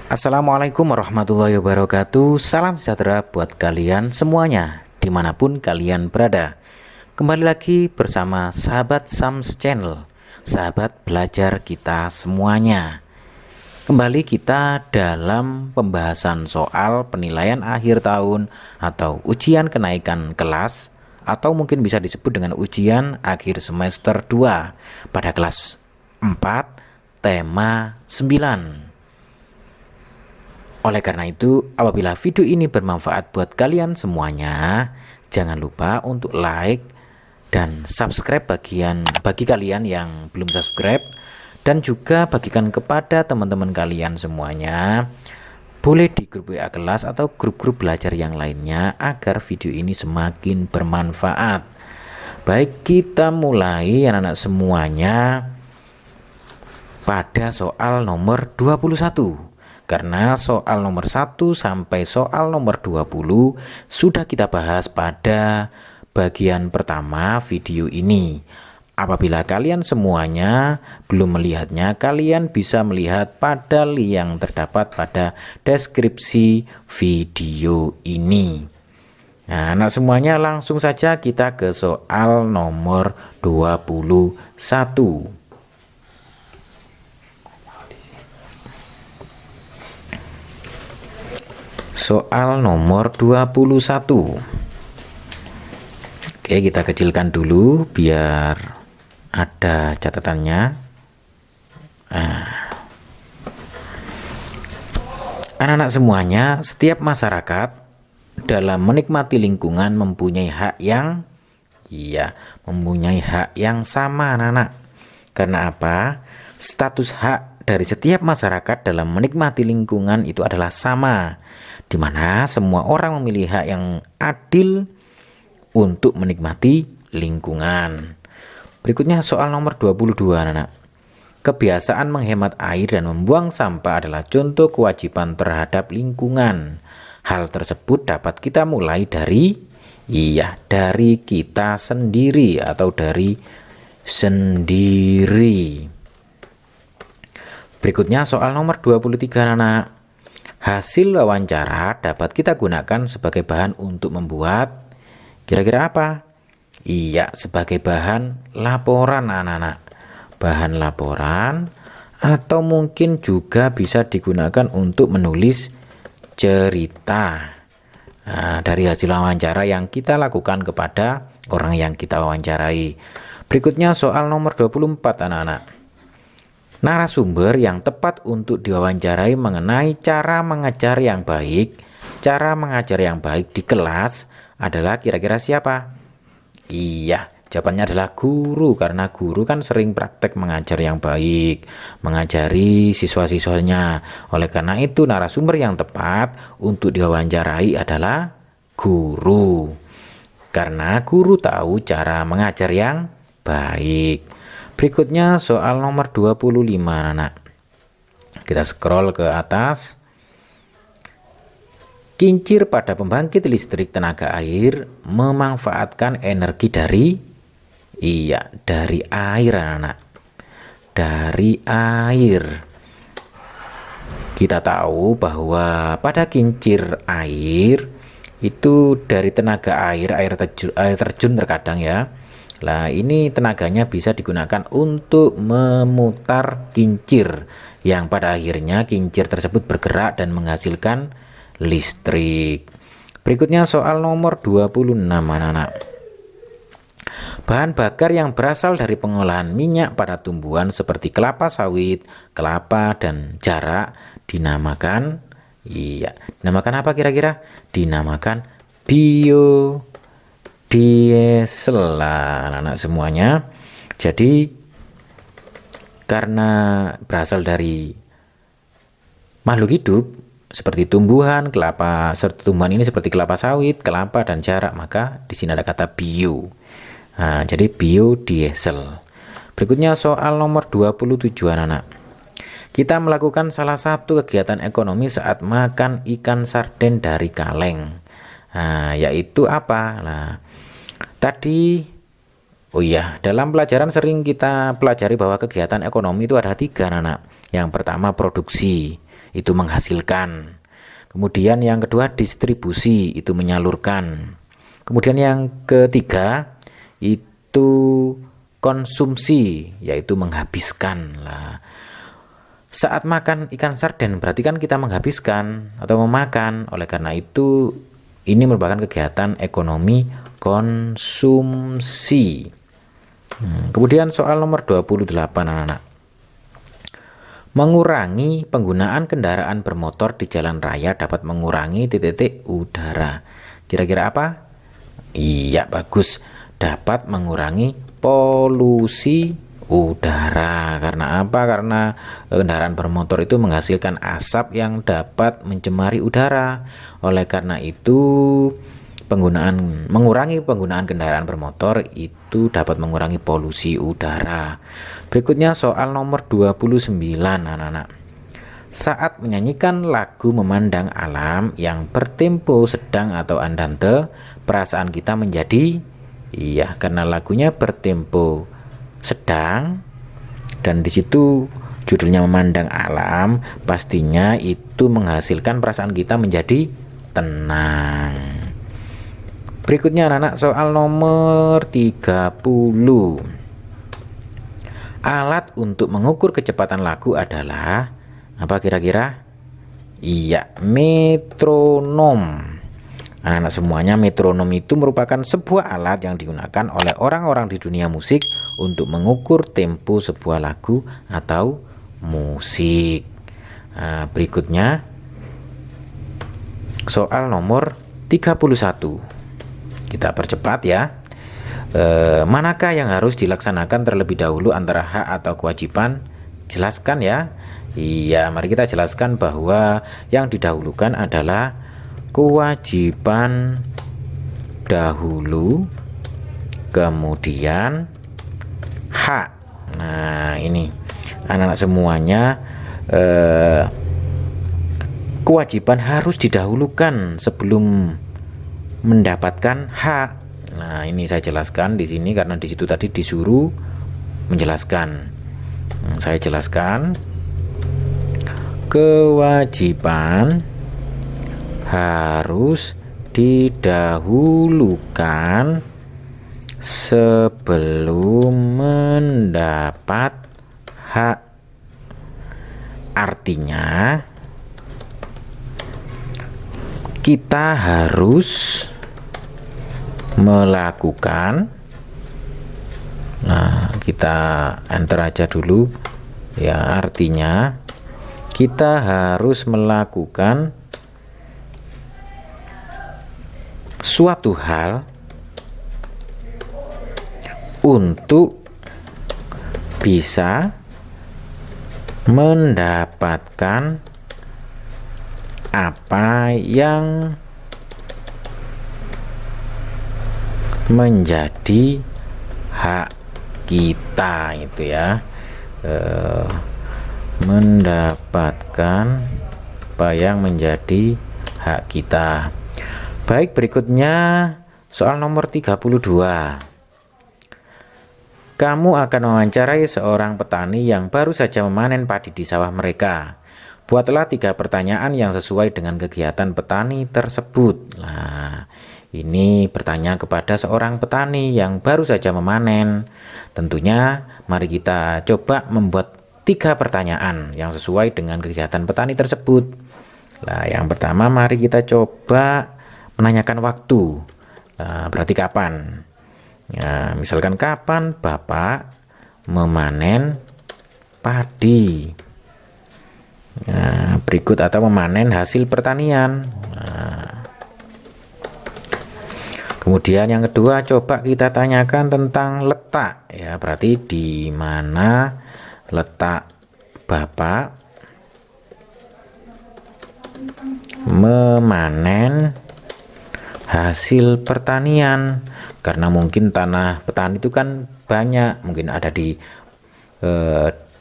Assalamualaikum warahmatullahi wabarakatuh. Salam sejahtera buat kalian semuanya dimanapun kalian berada. Kembali lagi bersama sahabat Sams Channel, sahabat belajar kita semuanya. Kembali kita dalam pembahasan soal penilaian akhir tahun atau ujian kenaikan kelas, atau mungkin bisa disebut dengan ujian akhir semester 2 pada kelas 4 tema 9. Oleh karena itu, apabila video ini bermanfaat buat kalian semuanya, jangan lupa untuk like dan subscribe bagi kalian yang belum subscribe, dan juga bagikan kepada teman-teman kalian semuanya. Boleh di grup WA kelas atau grup-grup belajar yang lainnya agar video ini semakin bermanfaat. Baik, kita mulai anak-anak semuanya pada soal nomor 21. Karena soal nomor 1 sampai soal nomor 20 sudah kita bahas pada bagian pertama video ini. Apabila kalian semuanya belum melihatnya, kalian bisa melihat pada link yang terdapat pada deskripsi video ini. Nah, anak semuanya langsung saja kita ke soal nomor 21. Soal nomor 21. Oke, kita kecilkan dulu biar ada catatannya. Anak-anak semuanya, setiap masyarakat dalam menikmati lingkungan mempunyai hak yang sama, anak-anak. Karena apa? Status hak dari setiap masyarakat dalam menikmati lingkungan itu adalah sama, di mana semua orang memiliki hak yang adil untuk menikmati lingkungan. Berikutnya soal nomor 22, anak-anak. Kebiasaan menghemat air dan membuang sampah adalah contoh kewajiban terhadap lingkungan. Hal tersebut dapat kita mulai dari kita sendiri atau dari sendiri. Berikutnya soal nomor 23, anak-anak. Hasil wawancara dapat kita gunakan sebagai bahan untuk membuat kira-kira apa? Sebagai bahan laporan, anak-anak. Bahan laporan, atau mungkin juga bisa digunakan untuk menulis cerita dari hasil wawancara yang kita lakukan kepada orang yang kita wawancarai. Berikutnya soal nomor 24, anak-anak. Narasumber yang tepat untuk diwawancarai mengenai cara mengajar yang baik di kelas adalah kira-kira siapa? Jawabannya adalah guru, karena guru kan sering praktek mengajar yang baik, mengajari siswa-siswanya. Oleh karena itu narasumber yang tepat untuk diwawancarai adalah guru, karena guru tahu cara mengajar yang baik. Berikutnya soal nomor 25, anak. Kita scroll ke atas. Kincir pada pembangkit listrik tenaga air memanfaatkan energi dari air, anak. Dari air. Kita tahu bahwa pada kincir air itu dari tenaga air terjun terkadang ya. Nah, ini tenaganya bisa digunakan untuk memutar kincir, yang pada akhirnya kincir tersebut bergerak dan menghasilkan listrik. Berikutnya soal nomor 26, anak-anak. Bahan bakar yang berasal dari pengolahan minyak pada tumbuhan seperti kelapa sawit, kelapa, dan jarak dinamakan apa kira-kira? Dinamakan biodiesel, anak-anak semuanya. Jadi karena berasal dari makhluk hidup seperti tumbuhan ini seperti kelapa sawit, kelapa, dan jarak, maka di sini ada kata bio. Jadi biodiesel. Berikutnya soal nomor 27, anak-anak. Kita melakukan salah satu kegiatan ekonomi saat makan ikan sarden dari kaleng. Yaitu apa? Dalam pelajaran sering kita pelajari bahwa kegiatan ekonomi itu ada 3, anak. Yang pertama produksi, itu menghasilkan. Kemudian yang kedua distribusi, itu menyalurkan. Kemudian yang ketiga itu konsumsi, yaitu menghabiskan. Lah, saat makan ikan sarden berarti kan kita menghabiskan atau memakan. Oleh karena itu ini merupakan kegiatan ekonomi konsumsi. Kemudian soal nomor 28 anak-anak. Mengurangi penggunaan kendaraan bermotor di jalan raya dapat mengurangi titik udara. Kira-kira apa? Iya, bagus. Dapat mengurangi polusi udara. Karena apa? Karena kendaraan bermotor itu menghasilkan asap yang dapat mencemari udara. Oleh karena itu mengurangi penggunaan kendaraan bermotor itu dapat mengurangi polusi udara. Berikutnya soal nomor 29 anak-anak. Saat menyanyikan lagu memandang alam yang bertempo sedang atau andante, perasaan kita menjadi karena lagunya bertempo sedang dan di situ judulnya memandang alam, pastinya itu menghasilkan perasaan kita menjadi tenang. Berikutnya anak-anak soal nomor 30. Alat untuk mengukur kecepatan lagu adalah apa kira-kira? Iya, metronom. Anak-anak semuanya, metronom itu merupakan sebuah alat yang digunakan oleh orang-orang di dunia musik untuk mengukur tempo sebuah lagu atau musik. Nah, berikutnya soal nomor 31. Kita percepat ya. Manakah yang harus dilaksanakan terlebih dahulu antara hak atau kewajiban? Jelaskan ya. Iya, mari kita jelaskan bahwa yang didahulukan adalah kewajiban dahulu, kemudian hak. Nah, ini anak-anak semuanya, kewajiban harus didahulukan sebelum mendapatkan hak. Nah, ini saya jelaskan di sini karena di situ tadi disuruh menjelaskan. Saya jelaskan. Kewajiban harus didahulukan sebelum mendapat hak. Artinya kita harus melakukan, nah kita enter aja dulu ya, artinya kita harus melakukan suatu hal untuk bisa mendapatkan apa yang menjadi hak kita itu ya, mendapatkan apa yang menjadi hak kita. Baik, berikutnya soal nomor 32. Kamu akan mewawancarai seorang petani yang baru saja memanen padi di sawah mereka. Buatlah 3 pertanyaan yang sesuai dengan kegiatan petani tersebut. Nah, ini bertanya kepada seorang petani yang baru saja memanen. Tentunya mari kita coba membuat 3 pertanyaan yang sesuai dengan kegiatan petani tersebut. Nah, yang pertama mari kita coba menanyakan waktu. Nah, berarti kapan? Ya, misalkan kapan Bapak memanen padi? Nah, berikut atau memanen hasil pertanian. Nah, kemudian yang kedua coba kita tanyakan tentang letak ya, berarti di mana letak Bapak memanen hasil pertanian. Karena mungkin tanah petani itu kan banyak, mungkin ada di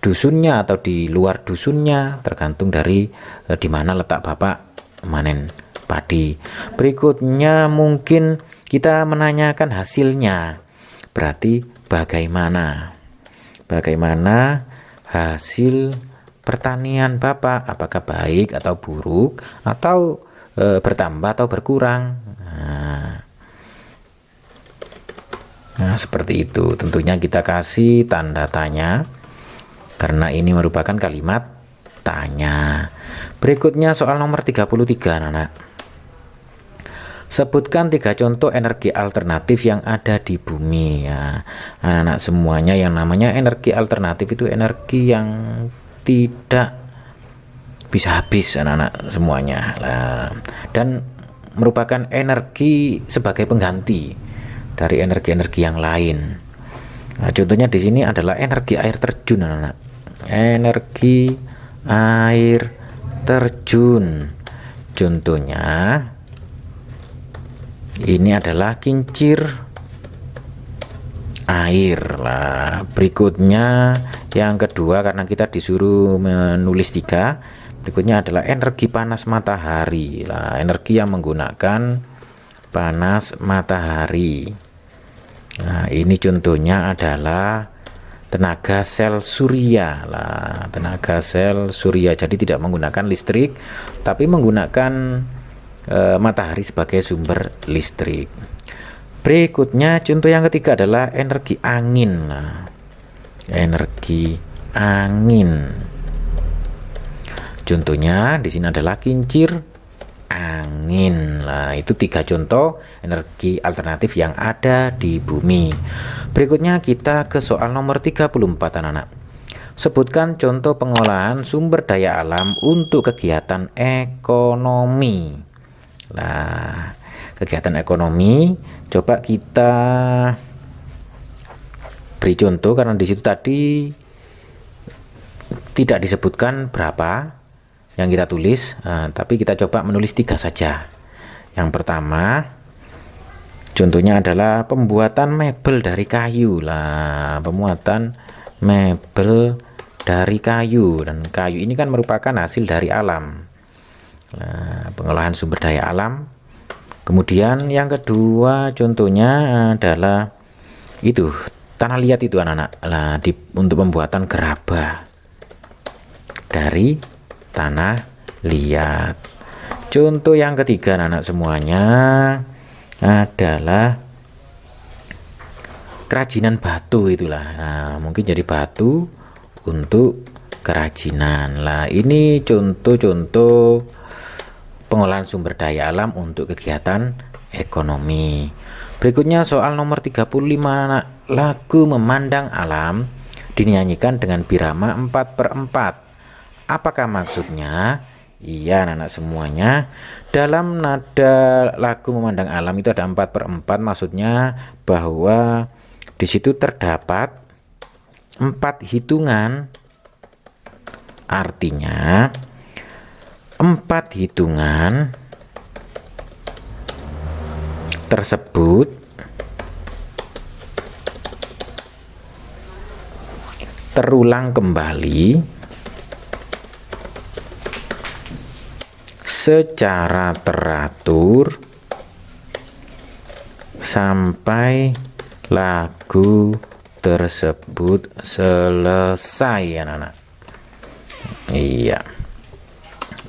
dusunnya atau di luar dusunnya, tergantung dari di mana letak Bapak memanen padi. Berikutnya mungkin kita menanyakan hasilnya, berarti bagaimana hasil pertanian Bapak, apakah baik atau buruk, atau bertambah atau berkurang. Nah, seperti itu. Tentunya kita kasih tanda tanya karena ini merupakan kalimat tanya. Berikutnya soal nomor 33, anak-anak. Sebutkan 3 contoh energi alternatif yang ada di bumi. Ya, anak-anak semuanya, yang namanya energi alternatif itu energi yang tidak bisa habis, anak-anak semuanya. Dan merupakan energi sebagai pengganti dari energi-energi yang lain. Nah, contohnya di sini adalah energi air terjun, anak-anak. Energi air terjun. Contohnya ini adalah kincir air. Berikutnya yang kedua, karena kita disuruh menulis 3, berikutnya adalah energi panas matahari. Energi yang menggunakan panas matahari. Nah, ini contohnya adalah tenaga sel surya. Tenaga sel surya, jadi tidak menggunakan listrik tapi menggunakan matahari sebagai sumber listrik. Berikutnya contoh yang ketiga adalah energi angin. Energi angin. Contohnya di sini adalah kincir angin. Itu 3 contoh energi alternatif yang ada di bumi. Berikutnya kita ke soal nomor 34, anak-anak. Sebutkan contoh pengolahan sumber daya alam untuk kegiatan ekonomi. Kegiatan ekonomi coba kita beri contoh, karena di situ tadi tidak disebutkan berapa yang kita tulis, tapi kita coba menulis 3 saja. Yang pertama contohnya adalah pembuatan mebel dari kayu. Pembuatan mebel dari kayu, dan kayu ini kan merupakan hasil dari alam. Pengolahan sumber daya alam. Kemudian yang kedua contohnya adalah itu tanah liat itu, anak-anak. Untuk pembuatan gerabah dari tanah liat. Contoh yang ketiga, anak-anak semuanya, adalah kerajinan batu itulah. Mungkin jadi batu untuk kerajinan. Ini contoh-contoh pengolahan sumber daya alam untuk kegiatan ekonomi. Berikutnya soal nomor 35, anak. Lagu Memandang Alam dinyanyikan dengan birama 4/4. Apakah maksudnya? Iya, anak-anak semuanya. Dalam nada lagu Memandang Alam itu ada 4/4, maksudnya bahwa di situ terdapat 4 hitungan. Artinya 4 hitungan tersebut terulang kembali secara teratur sampai lagu tersebut selesai, anak-anak. Iya,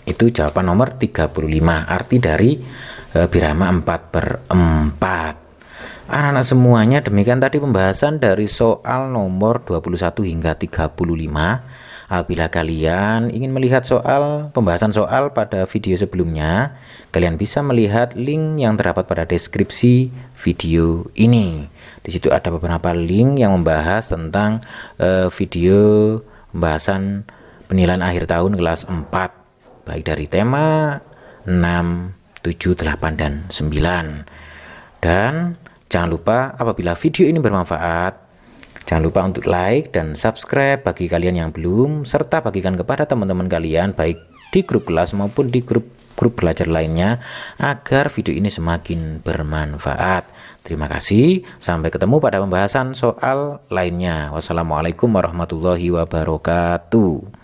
itu jawaban nomor 35, arti dari birama 4/4. Anak-anak semuanya, demikian tadi pembahasan dari soal nomor 21 hingga 35. Apabila kalian ingin melihat pembahasan soal pada video sebelumnya, kalian bisa melihat link yang terdapat pada deskripsi video ini. Di situ ada beberapa link yang membahas tentang video pembahasan penilaian akhir tahun kelas 4, baik dari tema 6, 7, 8, dan 9. Dan jangan lupa, apabila video ini bermanfaat, jangan lupa untuk like dan subscribe bagi kalian yang belum, serta bagikan kepada teman-teman kalian baik di grup kelas maupun di grup belajar lainnya, agar video ini semakin bermanfaat. Terima kasih, sampai ketemu pada pembahasan soal lainnya. Wassalamualaikum warahmatullahi wabarakatuh.